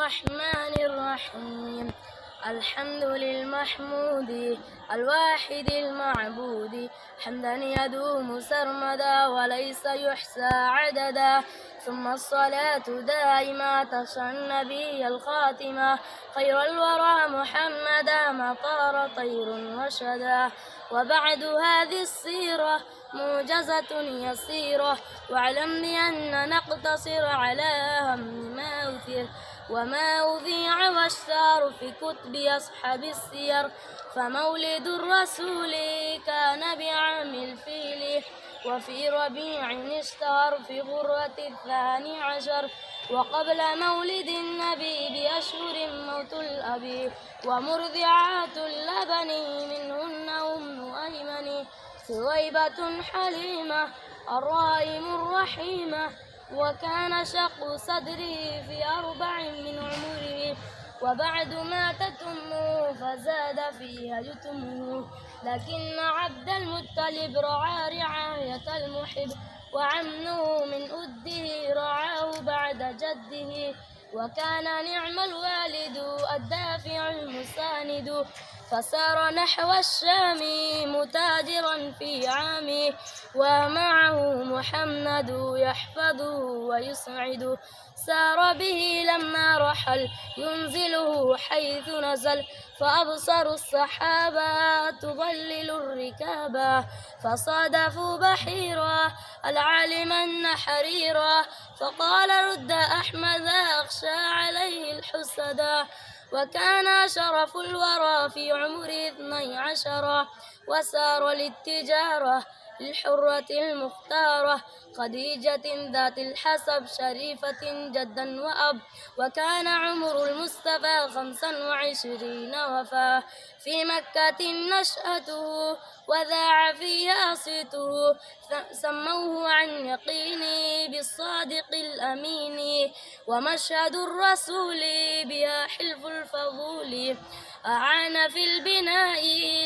الرحمن الرحيم. الحمد للمحمود الواحد المعبود، حمدا يدوم سرمدا وليس يحصى عددا. ثم الصلاة دائما تشرى النبي الخاتمة، خير الورى محمدا ما طار طير وشدا. وبعد هذه السيرة موجزة يسيرة، واعلم بأن نقتصر على أهم ما أثر وما أذيع واشتهر في كتب أصحاب السير. فمولد الرسول كان بعام الفيل، وفي ربيع اشتهر في غرة 12، وقبل مولد النبي بأشهر موت الأبي، ومرضعات اللبن منهن أم أيمن، ثويبة حليمة الرائم الرحيمة. وكان شق صدره في 4 من عمره، وبعد ماتت أمه فزاد فيها يتمه. لكن عبد المطلب رعى رعاية المحب، وعمه من أده رعاه بعد جده. وكان نعم الوالد الدافع المساند، فسار نحو الشام متاجرا في عامه، ومعه محمد يحفظه ويسعد. سار به لما رحل ينزله حيث نزل، فأبصروا السحابة تظلل الركابا، فصادفوا بحيرا العالم حريرا، فقال رد أحمد أخشى عليه الحسدا. وكان شرف الورى في عمر 12، وسار للتجارة للحرة المختارة خديجة ذات الحسب شريفة جدا وأب. وكان عمر المصطفى 25 وفاة، في مكة نشأته وذاع فيها صيته، سموه عن يقيني بالصادق الأمين. ومشهد الرسول بها حلف الفضول، أعان في البناء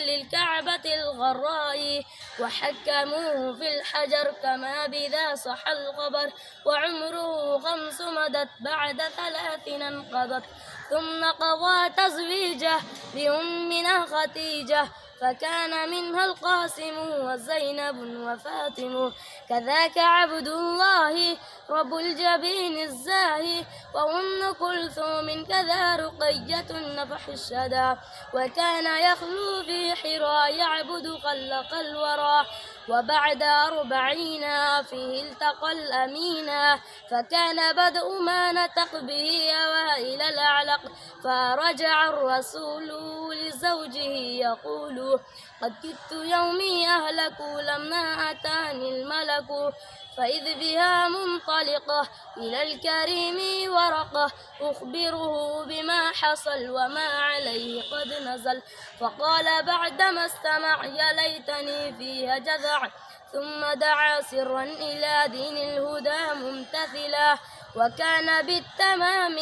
للكعبة الغراء، وحكموه في الحجر كما بذا صح الخبر. وعمره 5 مدت بعد 3 انقضت، ثم قضى تزويجه بأمنا خديجة، فكان منها القاسم وزينب وفاطم. كذاك عبد الله رب الجبين الزاهي، وأم كلثوم كذا رقية النفح الشدى. وكان يخلو في حراء يعبد خلق الورى، وبعد 40 فيه التقى الأمينا. فكان بدء ما نطق به أوائل الأعلق، فرجع الرسول لزوجه يقول قد كدت يومي أهلك لما أتاني الملك. فإذ بها منطلقة إلى الكريم ورقة، أخبره بما حصل وما عليه قد نزل. فقال بعدما استمع يا ليتني فيها جذع، ثم دعا سرا إلى دين الهدى ممتثلا. وكان بالتمام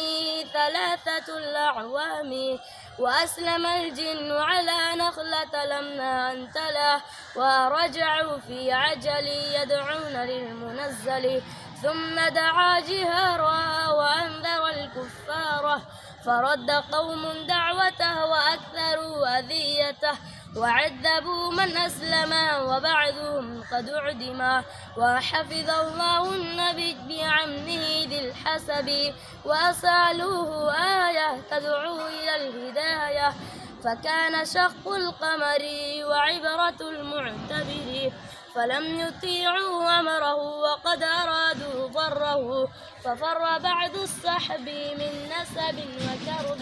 3 الأعوام، وأسلم الجن على نخلة لما انتلى، ورجعوا في عجل يدعون للمنزل. ثم دعا جهارا وأنذر الكفار، فرد قوم دعوته وأكثروا أذيته، وعذبوا من أسلم وبعضهم قد أعدما. وحفظ الله النبي بعمه ذي الحسب، وأسألوه آية تدعو إلى الهداية. فكان شق القمر وعبرة المعتبر، فلم يطيعوا أمره وقد أرادوا ضره. ففر بعد السحب من نسب وكرب،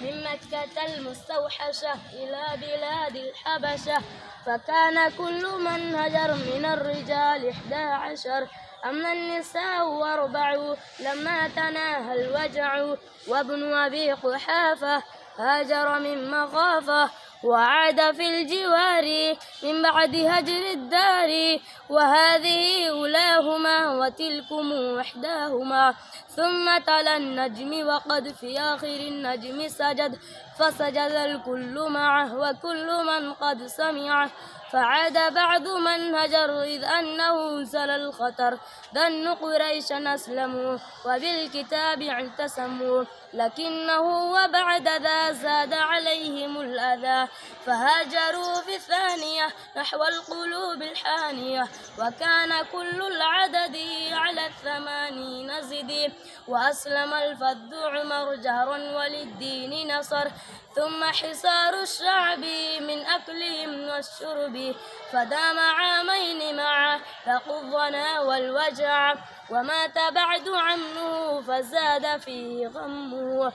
من مكة المستوحشة إلى بلاد الحبشة. فكان كل من هجر من الرجال 11، أما النساء 4 لما تناهى الوجع. وابن أبي قحافة هاجر من مخافة، وعاد في الجوار من بعد هجر الدار. وهذه أولاهما وتلكم إحداهما. ثم تلا النجم وقد في آخر النجم سجد، فسجد الكل معه وكل من قد سمعه. فعاد بعض من هجر إذ أنه سل الخطر. ظن قريشا أسلموا وبالكتاب اعتسموا، لكنه وبعد ذا زاد عليهم الأذى، فهاجروا في الثانية نحو القلوب الحانية، وكان كل العدد على 80 زدي، وأسلم الفذ عمر جهرا وللدين نصر. ثم حصار الشعب من أكلهم والشرب، فدام عامين معا ذاقوا الظنا والوجع، ومات بعد عمه فزاد فيه غمه.